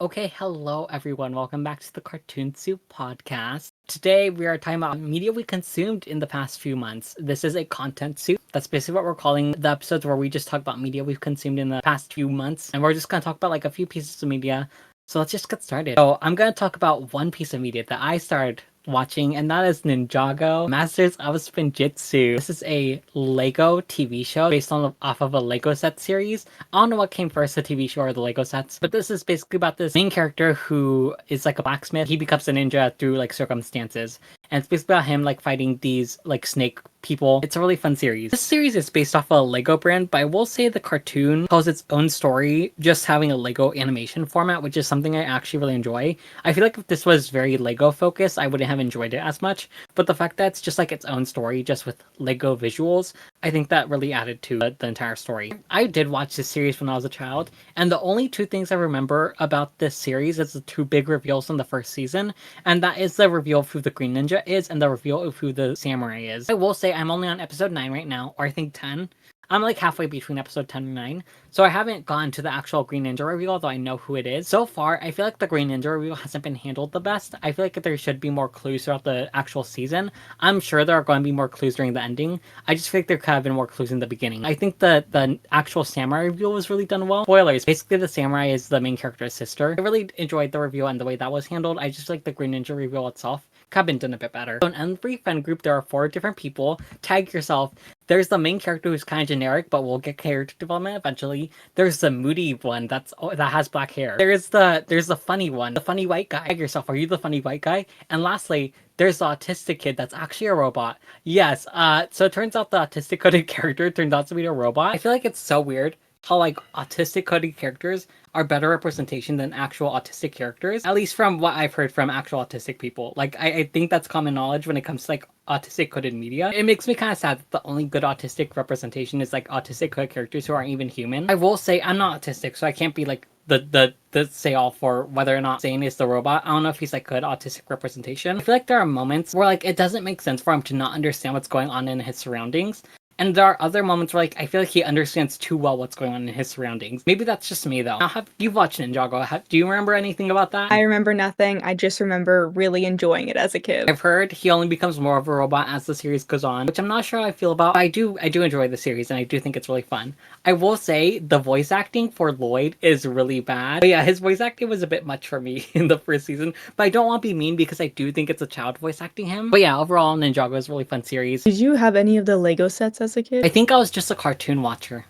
Okay, hello everyone. Welcome back to the Cartoon Soup podcast. Today we are talking about media we consumed in the past few months. This is a content soup. That's basically what we're calling the episodes where we just talk about media we've consumed in the past few months. And we're just going to talk about like a few pieces of media. So let's just get started. So I'm going to talk about one piece of media that I started watching, and that is Ninjago Masters of Spinjitzu. This is a Lego TV show based off of a Lego set series. I don't know what came first, the TV show or the Lego sets, but this is basically about this main character who is like a blacksmith. He becomes a ninja through like circumstances, and it's basically about him like fighting these like snake people. It's a really fun series. This series is based off a Lego brand, but I will say the cartoon tells its own story, just having a Lego animation format, which is something I actually really enjoy. I feel like if this was very Lego focused, I wouldn't have enjoyed it as much, but the fact that it's just like its own story, just with Lego visuals, I think that really added to the entire story. I did watch this series when I was a child, and the only two things I remember about this series is the two big reveals in the first season, and that is the reveal of who the Green Ninja is and the reveal of who the Samurai is. I will say I'm only on episode 9 right now, or I think 10. I'm like halfway between episode 10 and 9, so I haven't gone to the actual Green Ninja reveal, although I know who it is. So far, I feel like the Green Ninja reveal hasn't been handled the best. I feel like there should be more clues throughout the actual season. I'm sure there are going to be more clues during the ending. I just feel like there could have been more clues in the beginning. I think the actual Samurai reveal was really done well. Spoilers, basically the Samurai is the main character's sister. I really enjoyed the reveal and the way that was handled. I just like the Green Ninja reveal itself. Could have been done a bit better. So in every friend group, there are 4 different people. Tag yourself. There's the main character who's kind of generic, but we'll get character development eventually. There's the moody one that has black hair. There's the funny one, the funny white guy. Tag yourself. Are you the funny white guy? And lastly, there's the autistic kid that's actually a robot. Yes. So it turns out the autistic coded character turns out to be a robot. I feel like it's so weird how like autistic coded characters are better representation than actual autistic characters, at least from what I've heard from actual autistic people. Like I think that's common knowledge when it comes to like autistic coded media. It makes me kind of sad that the only good autistic representation is like autistic coded characters who aren't even human. I will say I'm not autistic, so I can't be like the say all for whether or not Zane is the robot. I don't know if he's like good autistic representation. I feel like there are moments where like it doesn't make sense for him to not understand what's going on in his surroundings. And there are other moments where, like, I feel like he understands too well what's going on in his surroundings. Maybe that's just me, though. Now, you've watched Ninjago. Do you remember anything about that? I remember nothing. I just remember really enjoying it as a kid. I've heard he only becomes more of a robot as the series goes on, which I'm not sure how I feel about. But I do enjoy the series, and I do think it's really fun. I will say the voice acting for Lloyd is really bad. But yeah, his voice acting was a bit much for me in the first season. But I don't want to be mean because I do think it's a child voice acting him. But yeah, overall, Ninjago is a really fun series. Did you have any of the Lego sets as a kid? I think I was just a cartoon watcher.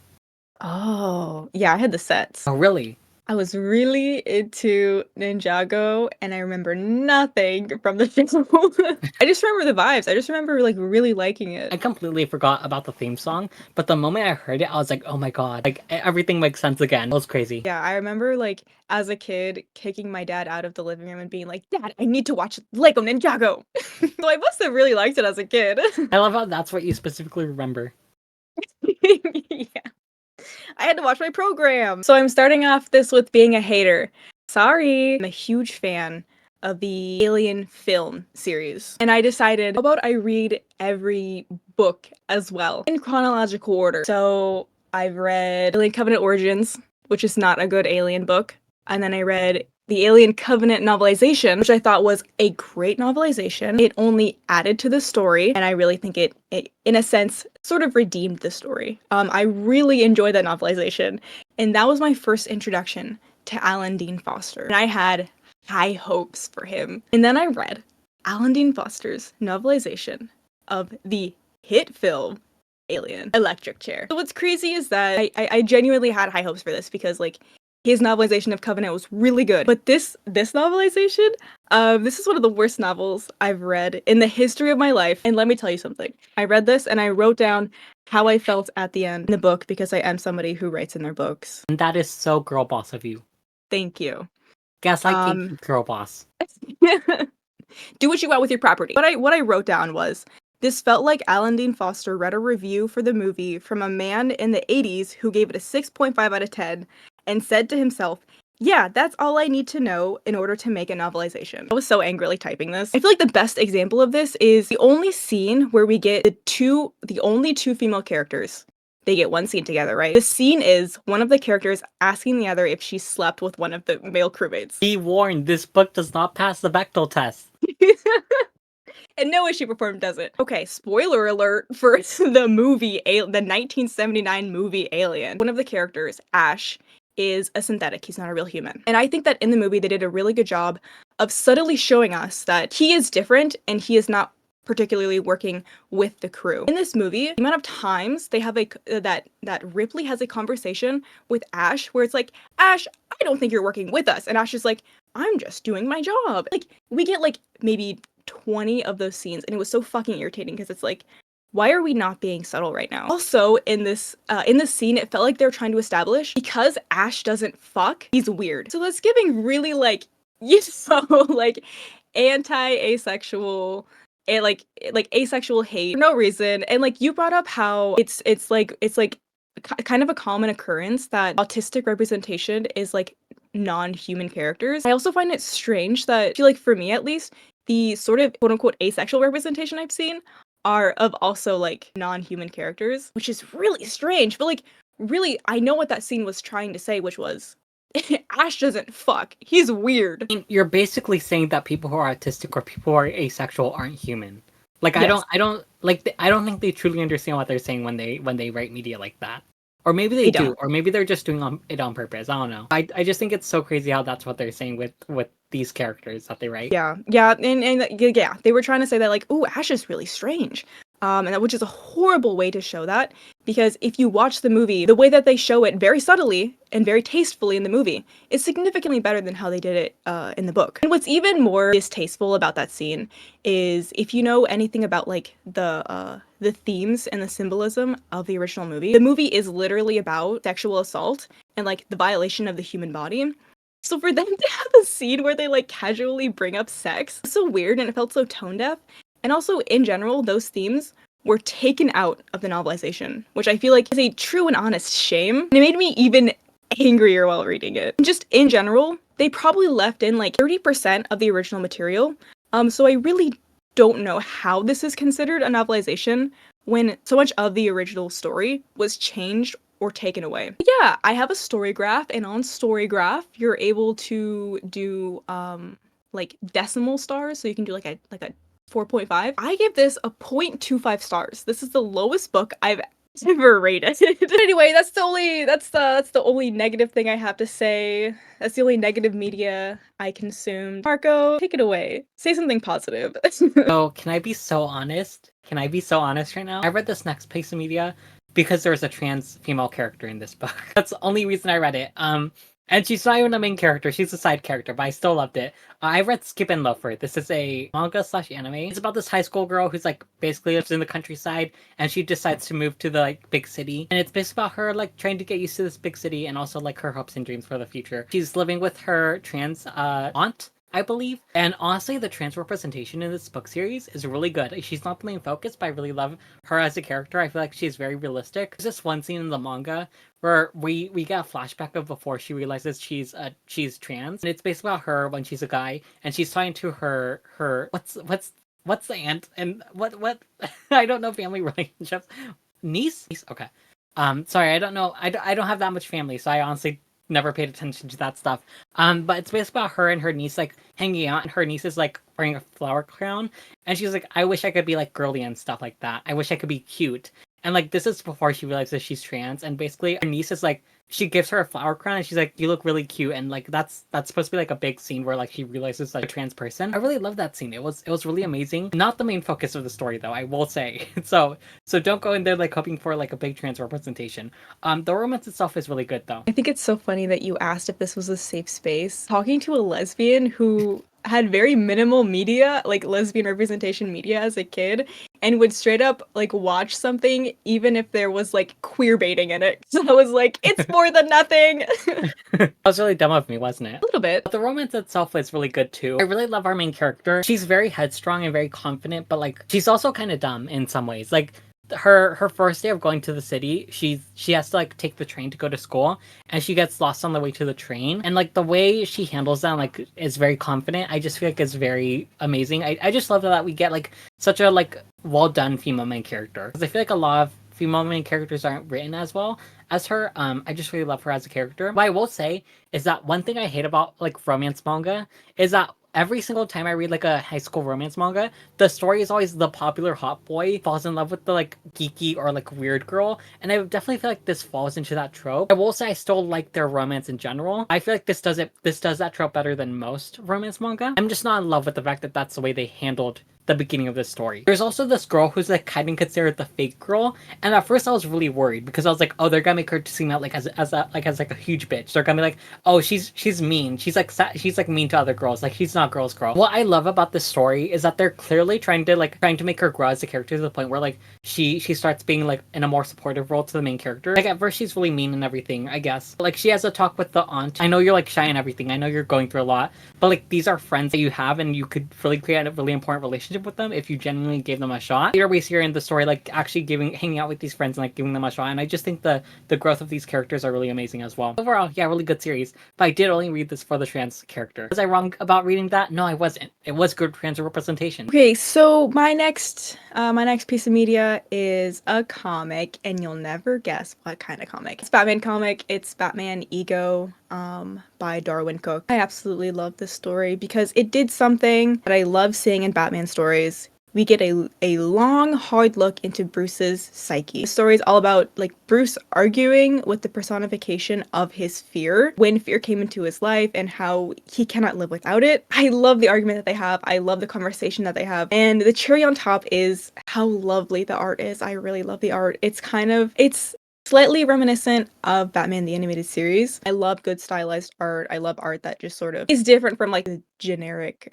Oh, yeah, I had the sets. Oh, really? I was really into Ninjago, and I remember nothing from the show. I just remember the vibes. I just remember like really liking it. I completely forgot about the theme song, but the moment I heard it, I was like, oh my god, like everything makes sense again. It was crazy. Yeah, I remember like as a kid kicking my dad out of the living room and being like, "Dad, I need to watch Lego Ninjago." So I must have really liked it as a kid. I love how that's what you specifically remember. Yeah. I had to watch my program. So I'm starting off this with being a hater. Sorry. I'm a huge fan of the Alien film series. And I decided, how about I read every book as well in chronological order. So I've read Alien Covenant Origins, which is not a good Alien book. And then I read the Alien Covenant novelization, which I thought was a great novelization. It only added to the story, and I really think it in a sense, sort of redeemed the story. I really enjoyed that novelization, and that was my first introduction to Alan Dean Foster, and I had high hopes for him. And then I read Alan Dean Foster's novelization of the hit film Alien Electric Chair. So what's crazy is that I genuinely had high hopes for this because, like, his novelization of Covenant was really good. But this novelization, this is one of the worst novels I've read in the history of my life. And let me tell you something. I read this and I wrote down how I felt at the end in the book because I am somebody who writes in their books. And that is so girl boss of you. Thank you. Gaslight girl boss. Do what you want with your property. What I wrote down was, this felt like Alan Dean Foster read a review for the movie from a man in the 80s who gave it a 6.5 out of 10 and said to himself, yeah, that's all I need to know in order to make a novelization. I was so angrily typing this. I feel like the best example of this is the only scene where we get the only two female characters they get one scene together, right? The scene is one of the characters asking the other if she slept with one of the male crewmates. Be warned, this book does not pass the Bechdel test. And no way, shape, or form does it. Okay, spoiler alert for the movie, the 1979 movie Alien. One of the characters, Ash, is a synthetic. He's not a real human. And I think that in the movie, they did a really good job of subtly showing us that he is different and he is not particularly working with the crew. In this movie, the amount of times they have that Ripley has a conversation with Ash where it's like, Ash, I don't think you're working with us. And Ash is like, I'm just doing my job. Like, we get like maybe 20 of those scenes, and it was so fucking irritating because it's like, why are we not being subtle right now? Also, in this scene, it felt like they were trying to establish, because Ash doesn't fuck, he's weird. So that's giving really like, you know, like anti-asexual and like asexual hate for no reason. And like you brought up how it's kind of a common occurrence that autistic representation is like non-human characters. I also find it strange that, I feel like for me at least, the sort of quote-unquote asexual representation I've seen are of also like non-human characters, which is really strange. But like, really, I know what that scene was trying to say, which was Ash doesn't fuck. He's weird. I mean, you're basically saying that people who are autistic or people who are asexual aren't human. Like, Yes. I don't think they truly understand what they're saying when they write media like that. Or maybe They they do, don't. or maybe they're just doing it on purpose. I don't know. I just think it's so crazy how that's what they're saying with these characters that they write. Yeah, and yeah, they were trying to say that like, ooh, Ash is really strange, and that, which is a horrible way to show that, because if you watch the movie, the way that they show it very subtly and very tastefully in the movie is significantly better than how they did it in the book. And what's even more distasteful about that scene is, if you know anything about like the themes and the symbolism of the original movie, the movie is literally about sexual assault and like the violation of the human body. So for them to have a scene where they like casually bring up sex, so weird, and it felt so tone deaf. And also in general, those themes were taken out of the novelization, which I feel like is a true and honest shame. And it made me even angrier while reading it. And just in general, they probably left in like 30% of the original material. So I really don't know how this is considered a novelization when so much of the original story was changed or taken away. Yeah, I have a story graph, and on story graph, you're able to do like decimal stars, so you can do like a 4.5. I give this a 0.25 stars. This is the lowest book I've ever rated. But anyway, that's the only negative thing I have to say. That's the only negative media I consumed. Marco, take it away. Say something positive. So, can I be so honest? Can I be so honest right now? I read this next piece of media because there's a trans female character in this book. That's the only reason I read it. And she's not even a main character, she's a side character, but I still loved it. I read Skip and Loafer. This is a manga/anime. It's about this high school girl who's like basically lives in the countryside, and she decides to move to the like big city. And it's basically about her like trying to get used to this big city and also like her hopes and dreams for the future. She's living with her trans aunt, I believe. And honestly, the trans representation in this book series is really good. She's not the main focus, but I really love her as a character. I feel like she's very realistic. There's this one scene in the manga where we get a flashback of before she realizes she's trans, and it's basically about her when she's a guy, and she's talking to her what's the aunt and what I don't know family relationships. Niece? Okay. Sorry, I don't know. I don't have that much family, so I honestly never paid attention to that stuff. But it's basically about her and her niece like hanging out, and her niece is like wearing a flower crown, and she's like, I wish I could be like girly and stuff like that. I wish I could be cute. And like this is before she realizes she's trans, and basically her niece is like, she gives her a flower crown and she's like, you look really cute, and like that's supposed to be like a big scene where like she realizes like a trans person. I really love that scene. It was really amazing. Not the main focus of the story though, I will say. So don't go in there like hoping for like a big trans representation. The romance itself is really good though. I think it's so funny that you asked if this was a safe space. Talking to a lesbian who had very minimal media, like lesbian representation media as a kid, and would straight up like watch something even if there was like queer baiting in it. So I was like, it's more than nothing. That was really dumb of me, wasn't it? A little bit. But the romance itself is really good too. I really love our main character. She's very headstrong and very confident, but like she's also kind of dumb in some ways. Like her first day of going to the city, she has to like take the train to go to school, and she gets lost on the way to the train. And like the way she handles that like is very confident. I just feel like it's very amazing. I just love that we get like such a like well done female main character, because I feel like a lot of female main characters aren't written as well as her. I just really love her as a character. What I will say is that one thing I hate about like romance manga is that every single time I read like a high school romance manga, the story is always the popular hot boy falls in love with the like geeky or like weird girl, and I definitely feel like this falls into that trope. I will say I still like their romance in general. I feel like this does it. This does that trope better than most romance manga. I'm just not in love with the fact that that's the way they handled the beginning of this story. There's also this girl who's like kind of considered the fake girl, and at first I was really worried because I was like, oh, they're gonna make her seem out like as a huge bitch. They're gonna be like, oh, she's mean. She's like mean to other girls. Like she's not girls girl. What I love about this story is that they're clearly trying to make her grow as a character to the point where like she starts being like in a more supportive role to the main character. Like at first she's really mean and everything, I guess. Like she has a talk with the aunt. I know you're like shy and everything. I know you're going through a lot, but like these are friends that you have, and you could really create a really important relationship with them if you genuinely gave them a shot. Later we see her in the story like actually hanging out with these friends and like giving them a shot, and I just think the growth of these characters are really amazing as well. Overall, yeah, really good series. But I did only read this for the trans character. Was I wrong about reading that? No, I wasn't. It was good trans representation. Okay, so my next piece of media is a comic, and you'll never guess what kind of comic. It's Batman comic. It's Batman Ego by Darwin Cook. I absolutely love this story because it did something that I love seeing in Batman stories. We get a long, hard look into Bruce's psyche. The story is all about like Bruce arguing with the personification of his fear when fear came into his life and how he cannot live without it. I love the argument that they have. I love the conversation that they have. And the cherry on top is how lovely the art is. I really love the art. It's slightly reminiscent of Batman the Animated Series. I love good stylized art. I love art that just sort of is different from like the generic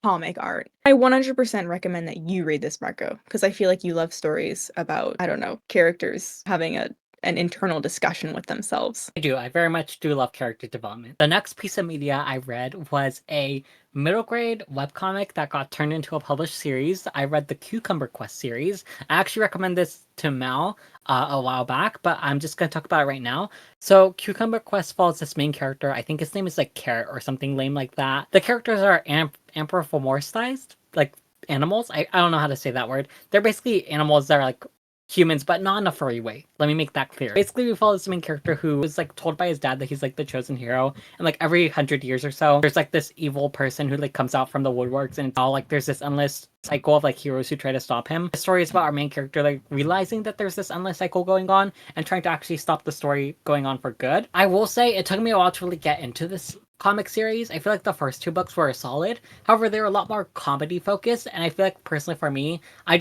comic art. I 100% recommend that you read this, Marco, because I feel like you love stories about, I don't know, characters having an internal discussion with themselves. I do. I very much do love character development. The next piece of media I read was a middle grade webcomic that got turned into a published series. I read the Cucumber Quest series. I actually recommend this to Mal a while back, but I'm just going to talk about it right now. So Cucumber Quest follows this main character. I think his name is like Carrot or something lame like that. The characters are anthropomorphized, like animals. I don't know how to say that word. They're basically animals that are like humans, but not in a furry way. Let me make that clear. Basically, we follow this main character who is like told by his dad that he's like the chosen hero, and like every 100 years or so, there's like this evil person who like comes out from the woodworks, and it's all like there's this endless cycle of like heroes who try to stop him. The story is about our main character like realizing that there's this endless cycle going on and trying to actually stop the story going on for good. I will say it took me a while to really get into this comic series. I feel like the first two books were solid. However, they were a lot more comedy focused, and I feel like personally for me, I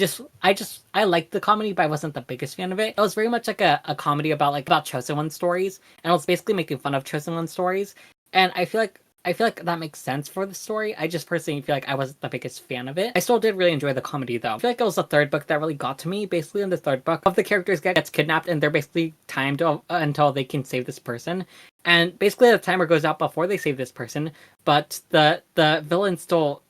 liked the comedy, but I wasn't the biggest fan of it. It was very much like a comedy about Chosen One stories, and it was basically making fun of Chosen One stories. And I feel like that makes sense for the story. I just personally feel like I wasn't the biggest fan of it. I still did really enjoy the comedy though. I feel like it was the third book that really got to me. Basically in the third book, of the characters gets kidnapped and they're basically timed until they can save this person. And basically the timer goes out before they save this person, but the villain still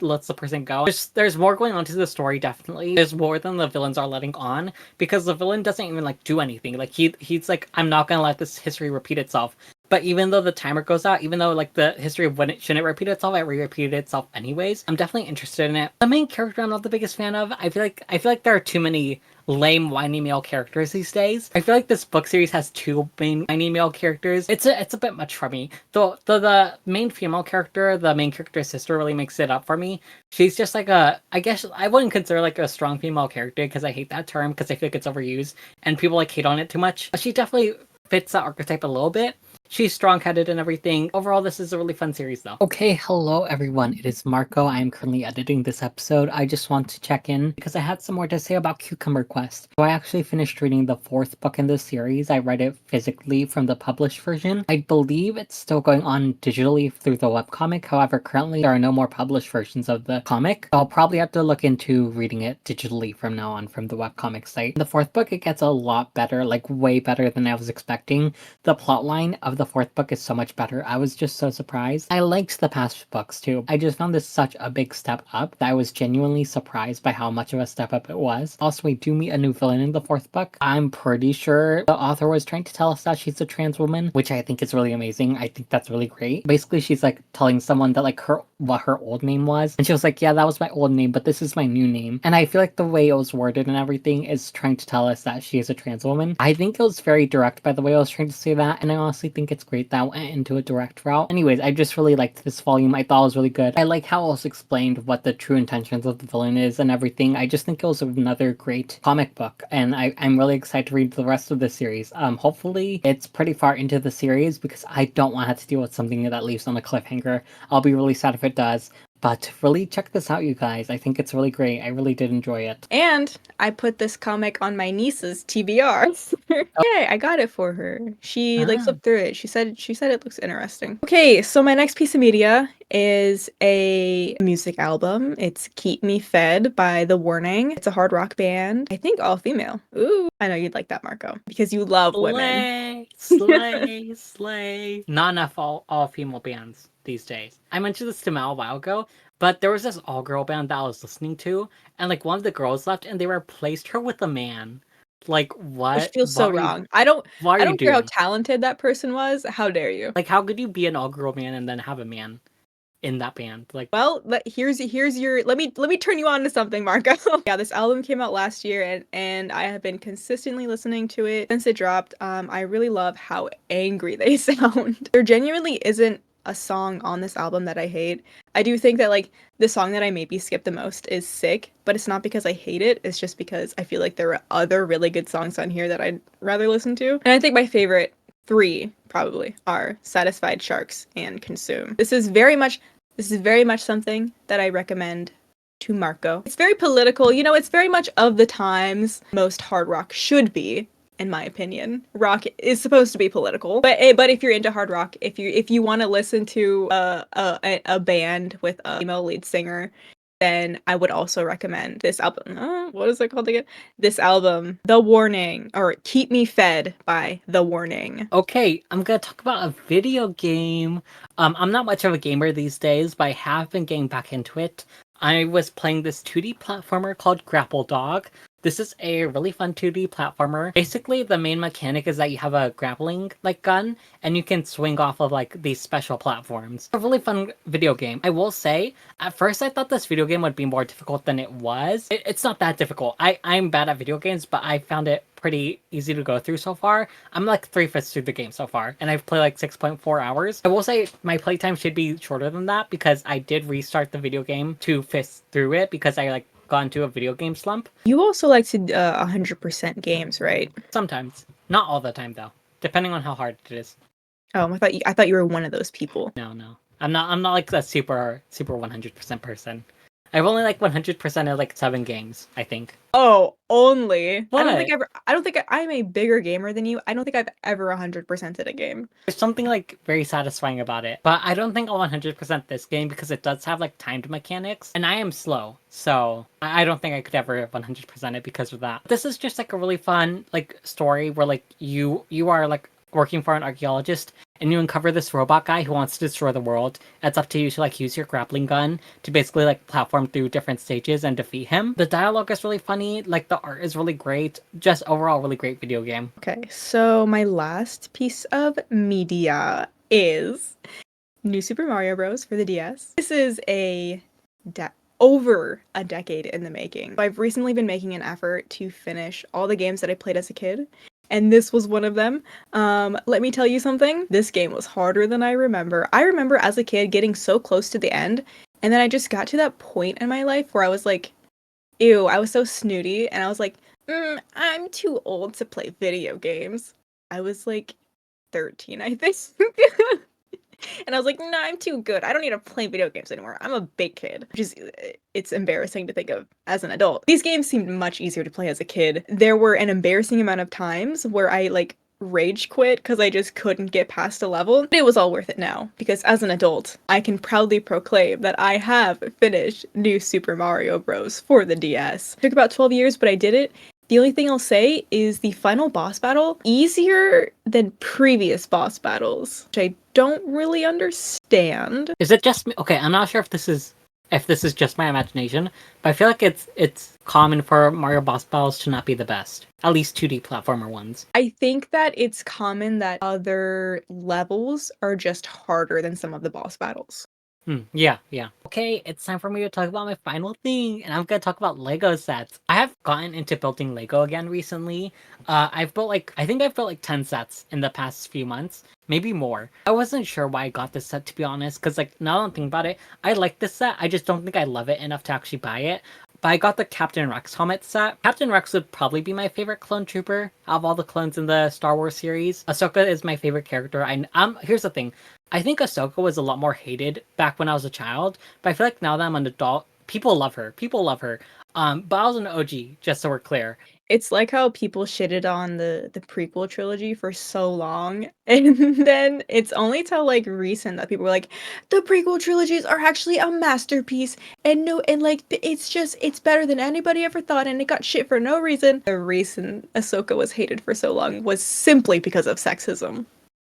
lets the person go. There's more going on to the story, definitely. There's more than the villains are letting on, because the villain doesn't even like do anything. Like he's like, I'm not gonna let this history repeat itself. But even though the timer goes out, even though like the history of when it shouldn't repeat itself, it repeated itself anyways. I'm definitely interested in it. The main character I'm not the biggest fan of. I feel like there are too many lame whiny male characters these days. I feel like this book series has two main whiny male characters. It's a bit much for me. The main female character, the main character's sister, really makes it up for me. She's just like I guess I wouldn't consider like a strong female character because I hate that term because I feel like it's overused and people like hate on it too much. She definitely fits that archetype a little bit. She's strong-headed and everything. Overall, this is a really fun series, though. Okay, hello everyone. It is Marco. I am currently editing this episode. I just want to check in because I had some more to say about Cucumber Quest. So I actually finished reading the fourth book in this series. I read it physically from the published version. I believe it's still going on digitally through the webcomic. However, currently there are no more published versions of the comic. I'll probably have to look into reading it digitally from now on from the webcomic site. In the fourth book, it gets a lot better, like way better than I was expecting. The plotline of of the fourth book is so much better. I was just so surprised. I liked the past books too. I just found this such a big step up that I was genuinely surprised by how much of a step up it was. Also, we do meet a new villain in the fourth book. I'm pretty sure the author was trying to tell us that she's a trans woman, which I think is really amazing. I think that's really great. Basically, she's like telling someone that like what her old name was, and she was like, yeah, that was my old name, but this is my new name. And I feel like the way it was worded and everything is trying to tell us that she is a trans woman. I think it was very direct by the way I was trying to say that, and I honestly think it's great that went into a direct route. Anyways, I just really liked this volume. I thought it was really good. I like how it was explained what the true intentions of the villain is and everything. I just think it was another great comic book, and I'm really excited to read the rest of the series. Hopefully it's pretty far into the series because I don't want to have to deal with something that leaves on a cliffhanger. I'll be really sad if it does. But really check this out, you guys. I think it's really great. I really did enjoy it. And I put this comic on my niece's TBR. Yay, I got it for her. She like flipped through it. She said it looks interesting. Okay, so my next piece of media is a music album. It's Keep Me Fed by The Warning. It's a hard rock band. I think all female. Ooh, I know you'd like that, Marco, because you love women. Slay. Not enough all female bands these days. I mentioned this to Mal a while ago, but there was this all-girl band that I was listening to, and like one of the girls left and they replaced her with a man. Like what? Which feels so wrong. I don't care how talented that person was. How dare you? Like, how could you be an all-girl band and then have a man in that band? Like, well, here's your let me turn you on to something, Marco. Yeah, this album came out last year, and I have been consistently listening to it since it dropped. I really love how angry they sound. There genuinely isn't a song on this album that I hate. I do think that like the song that I maybe skip the most is Sick, but it's not because I hate it, it's just because I feel like there are other really good songs on here that I'd rather listen to. And I think my favorite 3 probably are Satisfied Sharks and Consume. This is very much something that I recommend to Marco. It's very political, you know, it's very much of the times most hard rock should be. In my opinion, rock is supposed to be political, but if you're into hard rock, if you want to listen to a band with a female lead singer, then I would also recommend this album. What is it called again? This album, The Warning, or Keep Me Fed by The Warning. Okay, I'm gonna talk about a video game. I'm not much of a gamer these days, but I have been getting back into it. I was playing this 2D platformer called Grapple Dog. This is a really fun 2D platformer. Basically, the main mechanic is that you have a grappling like gun, and you can swing off of like these special platforms. A really fun video game. I will say, at first I thought this video game would be more difficult than it was. It's not that difficult. I'm bad at video games, but I found it pretty easy to go through so far. I'm like 3/5 through the game so far, and I've played like 6.4 hours. I will say my playtime should be shorter than that because I did restart the video game 2/5 through it because I like got into a video game slump. You also like to 100% games, right? Sometimes. Not all the time though. Depending on how hard it is. Oh, I thought you were one of those people. No. I'm not like a super 100% person. I've only like 100% of like 7 games, I think. Oh, only. What? I don't think I'm a bigger gamer than you. I don't think I've ever 100%ed a game. There's something like very satisfying about it. But I don't think I'll 100% this game because it does have like timed mechanics, and I am slow. So I don't think I could ever 100% it because of that. This is just like a really fun like story where like you are like working for an archaeologist and you uncover this robot guy who wants to destroy the world. It's up to you to like use your grappling gun to basically like platform through different stages and defeat him. The dialogue is really funny, like the art is really great, just overall really great video game. Okay, so my last piece of media is New Super Mario Bros. For the DS. This is over a decade in the making. I've recently been making an effort to finish all the games that I played as a kid, and this was one of them. Let me tell you something. This game was harder than I remember. I remember as a kid getting so close to the end, and then I just got to that point in my life where I was like, ew, I was so snooty, and I was like, I'm too old to play video games. I was like 13, I think. And I was like, no, I'm too good. I don't need to play video games anymore. I'm a big kid. It's embarrassing to think of as an adult. These games seemed much easier to play as a kid. There were an embarrassing amount of times where I like rage quit because I just couldn't get past a level. But it was all worth it now because as an adult, I can proudly proclaim that I have finished New Super Mario Bros. For the DS. It took about 12 years, but I did it. The only thing I'll say is the final boss battle easier than previous boss battles, which I don't really understand. Is it just me? Okay, I'm not sure if this is just my imagination, but I feel like it's common for Mario boss battles to not be the best. At least 2D platformer ones. I think that it's common that other levels are just harder than some of the boss battles. Yeah. Okay, it's time for me to talk about my final thing, and I'm gonna talk about Lego sets. I have gotten into building Lego again recently. I think I've built like 10 sets in the past few months, maybe more. I wasn't sure why I got this set, to be honest, because like now that I'm thinking about it, I like this set. I just don't think I love it enough to actually buy it. But I got the Captain Rex helmet set. Captain Rex would probably be my favorite clone trooper out of all the clones in the Star Wars series. Ahsoka is my favorite character. Here's the thing. I think Ahsoka was a lot more hated back when I was a child, but I feel like now that I'm an adult, people love her. People love her. But I was an OG, just so we're clear. It's like how people shitted on the prequel trilogy for so long, and then it's only till like recent that people were like, the prequel trilogies are actually a masterpiece, and no, and like it's better than anybody ever thought, and it got shit for no reason. The reason Ahsoka was hated for so long was simply because of sexism.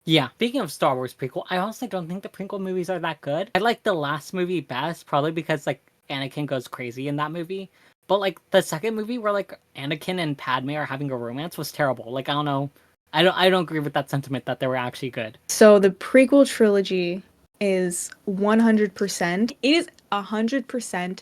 Yeah, speaking of Star Wars prequel, I honestly don't think the prequel movies are that good. I like the last movie best, probably because like Anakin goes crazy in that movie. But like the second movie where like Anakin and Padme are having a romance was terrible. Like I don't know. I don't agree with that sentiment that they were actually good. So the prequel trilogy is 100%. It is 100%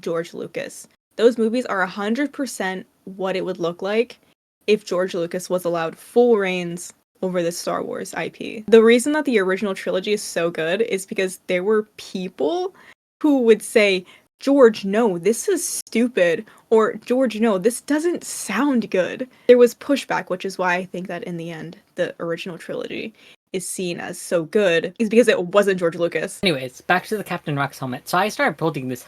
George Lucas. Those movies are 100% what it would look like if George Lucas was allowed full reins over the Star Wars IP. The reason that the original trilogy is so good is because there were people who would say, George, no, this is stupid, or George, no, this doesn't sound good. There was pushback, which is why I think that in the end, the original trilogy is seen as so good, is because it wasn't George Lucas. Anyways, back to the Captain Rex helmet. So I started building this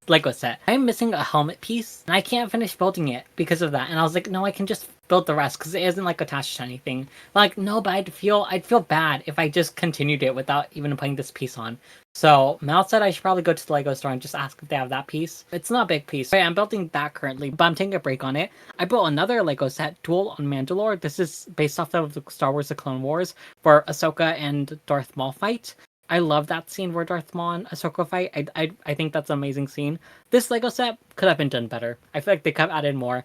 Lego set. I'm missing a helmet piece, and I can't finish building it because of that. And I was like, no, I can just build the rest because it isn't like attached to anything. Like, no, but I'd feel bad if I just continued it without even putting this piece on. So Mal said I should probably go to the Lego store and just ask if they have that piece. It's not a big piece. But I'm building that currently, but I'm taking a break on it. I built another Lego set, Duel on Mandalore. This is based off of the Star Wars: The Clone Wars for Ahsoka and Darth Maul fight. I love that scene where Darth Maul and Ahsoka fight. I think that's an amazing scene. This Lego set could have been done better. I feel like they could have added more.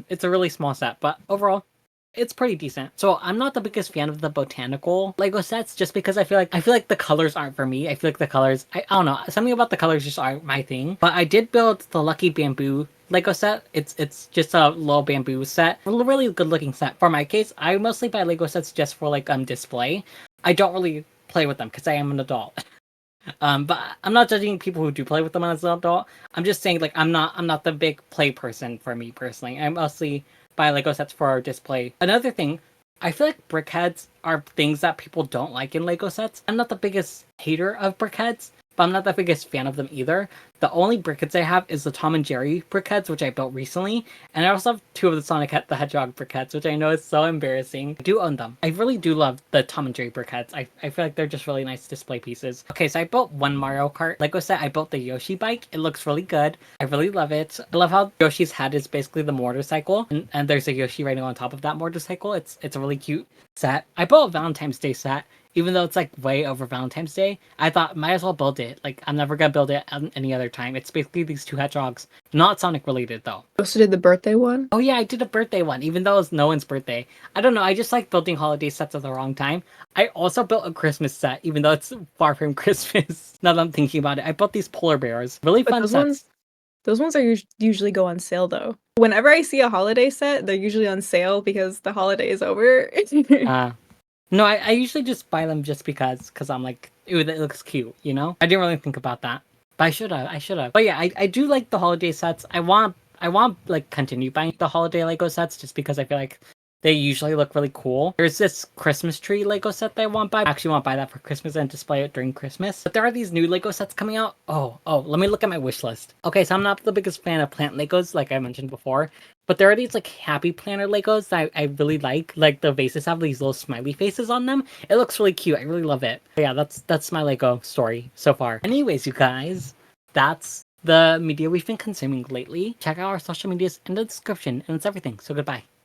It's a really small set, but overall, it's pretty decent. So I'm not the biggest fan of the botanical Lego sets just because I feel like the colors aren't for me. I feel like the colors, I don't know, something about the colors just aren't my thing. But I did build the Lucky Bamboo Lego set. It's just a low bamboo set. A really good looking set. For my case, I mostly buy Lego sets just for like display. I don't really play with them because I am an adult. But I'm not judging people who do play with them as an adult. I'm just saying like I'm not the big play person for me personally. I mostly buy Lego sets for display. Another thing, I feel like brickheads are things that people don't like in Lego sets. I'm not the biggest hater of brickheads, but I'm not the biggest fan of them either. The only brickheads I have is the Tom and Jerry brickheads, which I built recently, and I also have 2 of the Sonic the Hedgehog brickheads, which I know is so embarrassing. I do own them. I really do love the Tom and Jerry brickheads. I feel like they're just really nice display pieces. Okay, so I built one Mario Kart Lego set. I built the Yoshi bike. It looks really good. I really love it. I love how Yoshi's head is basically the motorcycle, and there's a Yoshi riding on top of that motorcycle. It's a really cute set. I built a Valentine's Day set. Even though it's like way over Valentine's Day, I thought might as well build it. Like I'm never gonna build it any other time. It's basically these 2 hedgehogs, not Sonic related though. You also did the birthday one? Oh yeah, I did a birthday one, even though it's no one's birthday. I don't know, I just like building holiday sets at the wrong time. I also built a Christmas set, even though it's far from Christmas. Now that I'm thinking about it, I built these polar bears. Really fun sets. Those ones are usually go on sale though. Whenever I see a holiday set, they're usually on sale because the holiday is over. No, I usually just buy them just because I'm like, ooh, that looks cute, you know? I didn't really think about that. But I should have. But yeah, I do like the holiday sets. I want like continue buying the holiday Lego sets just because I feel like they usually look really cool. There's this Christmas tree Lego set that I want to buy. I actually want to buy that for Christmas and display it during Christmas. But there are these new Lego sets coming out. Oh, let me look at my wish list. Okay, so I'm not the biggest fan of plant Legos, like I mentioned before. But there are these like happy planner Legos that I really like. Like the vases have these little smiley faces on them. It looks really cute. I really love it. But yeah, that's my Lego story so far. Anyways, you guys, that's the media we've been consuming lately. Check out our social medias in the description, and it's everything. So goodbye.